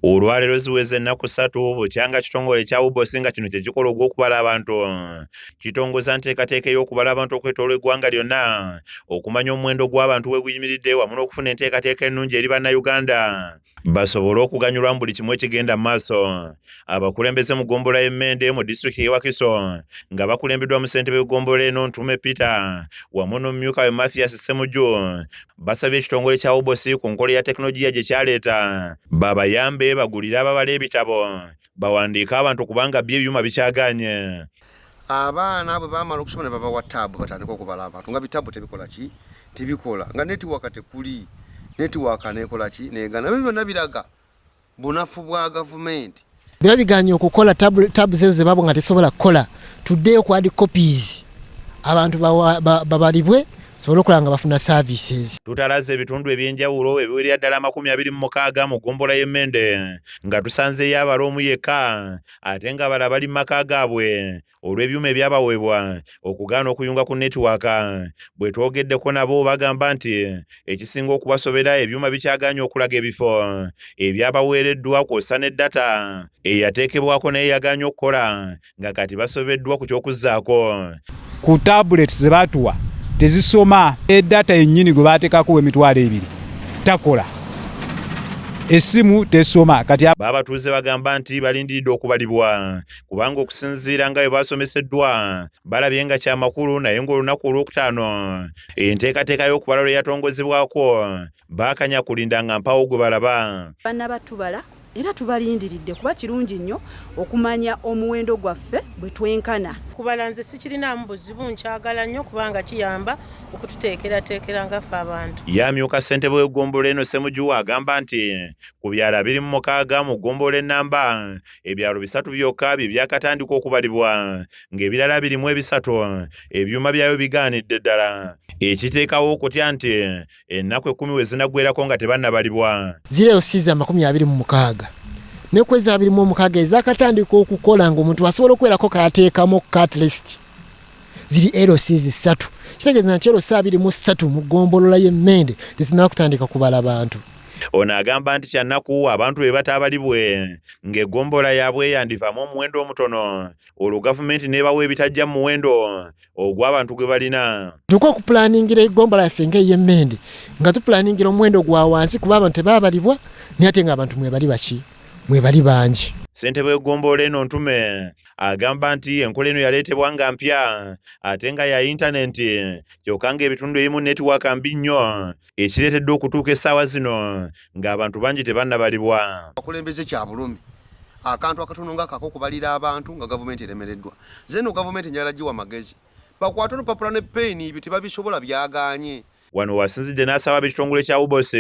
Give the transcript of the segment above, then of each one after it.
Olwaleero ziweze ennaku 3 bukyanga kitongole kya UBOS nga kino kye kikola ogw'okubala abantu kitongoza nteekateeka ey'okubala abantu okwetooloola eggwanga lyonna okumanya omuwendo gw'abantu we guyimiridde wamu n'okufuna enteekateeka ennungi eri bannayuganda basobole okuganyulwa mu buli kimu ekigenda mu maaso. Abakulembeze mu ggombolola y'e Mende mu disitulikiti y'e Wakiso nga bakulembeddwa mu ssentebe w'eggombolola eno Ntume Peter wamu n'omumyuka we Mathias Ssemujju basabye ekitongole kya UBOS ku nkola ya tekinologiya gye kyaleeta babayambe bagulira ababala ebitabo bawandiika abantu kubanga by'ebyuma bikyaganye. Abaana bwe bamala okusoma ne babawa taabu batandika okubala abantu nga bitabo tebikola ki tebikola nga netiwaka tekuli netiwaka nekola ki negana byo byonna biraga bunafu bwa gavumenti biba biganye okukola tabu zezo ze babo nga tesobola kukola tuddeyo ku hard copies abantu babalibwe sobola okulaba nga bafuna services. Tutalaze ebitundu ebyenjawulo ebiwerera ddala 26 mu ggombolola y'e Mende nga tusanzeeyo abala omu yekka ate nga bala bali mu maka gaabwe olw'ebyuma ebyabaweebwa okugaana okuyunga ku netiwaaka. Bwe twogeddeko nabo bagamba nti ekisinga okubasobera ebyuma bikyaganye okulaga ebifo ebyabaweereddwa kw'ossa ne data eyateekebwako naye yaganye okukola nga kati basobeddwa ku ky'okuzzaako. Ku tablet ze batuwa tezisoma edata yennyini gwe baateekako emitwalo 2 takola essimu tesoma kati babatuuze bagamba nti balindiridde okubalibwa kubanga okusinziira nga bwe basomeseddwa balabye nga kyamakulu naye ng'olunaku olwokutaano enteekateeka y'okubala lwe yatongozebwako baakanya kulinda nga mpawo gwe balaba. Banna batubala era tubalindiridde kuba kirungi nnyo okumanya omuwendo gwaffe bwe twenkana. Kubala nze sikirinaamu buzibu nkyagala nnyo kubanga kiyamba okututeekerateekera ngaffe abantu. Yamyuka ssentebe w'eggombolola eno Ssemujju agamba nti ku byalo 26 mu ggombolola ennamba ebyalo 3 byokka bye byakatandika okubalibwa ng'ebirala 23 ebyuma byayo bigaanidde ddala ekiteekawo okutya nti ennaku 10 we zinaggwerako nga tebannabalibwa. Ziriyo siza 26 ne kweza 26 ezakatandika okukola ng'omuntu asobola okwerako kaateekamu cat list ziri LCs 3 kitegeeza nti LC 23 mu ggombolola y'e Mende tezinnakutandika kubala bantu. Ono agamba nti kyannaku abantu be bataabalibwe ng'eggombolola yaabwe yandivaamu omuwendo omutono olwo gavumenti n'ebawa ebitajja mu muwendo ogw'abantu gwe balina. Tuko okupulaningira eggombolola yaffe ng'ey'e Mende nga tupulaningira omuwendo gwa wansi kuba abantu tebaabalibwa naye ate ng'abantu mwebali baki mwebali bangi. Ssentebe w'eggombolola eno Ntume agamba nti enkola eno yaleetebwa nga mpya ate nga ya intaneti kyokka ng'ebitundu ebimu netiwaaka mbi nnyo ekireetedde okutuuka essaawa zino ng'abantu bangi tebannabalibwa. Akulembeze kya bulumi akantu akatono ng'akako okubalira abantu nga gavumenti eremereddwa zeno gavumenti njala giwa magezi bakwata olupapula ne peni ebyo tebabisobola byaganye. Wano wasinzidde n'asaba ab'ekitongole kya UBOS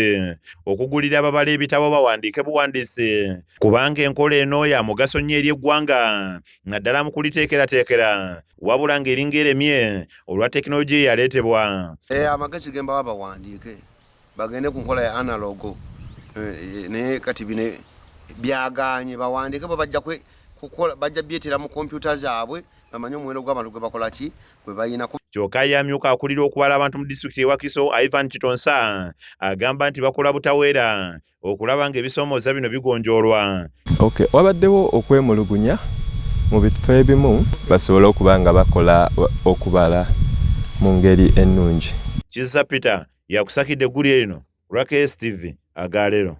okugulira ababala ebitabo bawandiike buwandiisi kubanga enkola eno ya mugaso nnyo eri eggwanga naddala mu kuliteekerateekera wabula ng'eringa eremye olwa tekinologiya yaleetebwa. Amagezi ge mbawa bawandiike bagende ku nkola ya analogo naye kati bino byaganye bawandiike bwe bajja byetera mu kompyuta zaabwe bamanye omuwendo gw'abantu gwe bakola ki gwe bayina. Kyokka yamyuka akulira okubala abantu mu disitulikiti y'e Wakiso Ivan Kitonsa agamba nti bakola butaweera okulaba ng'ebisoomooza bino bigonjoolwa. Wabaddewo okwemulugunya mu bifo ebimu basobole okuba nga bakola okubala mu ngeri ennungi. Kizza Peter yakusakidde eggulire lino lwa KSTV Agaleero.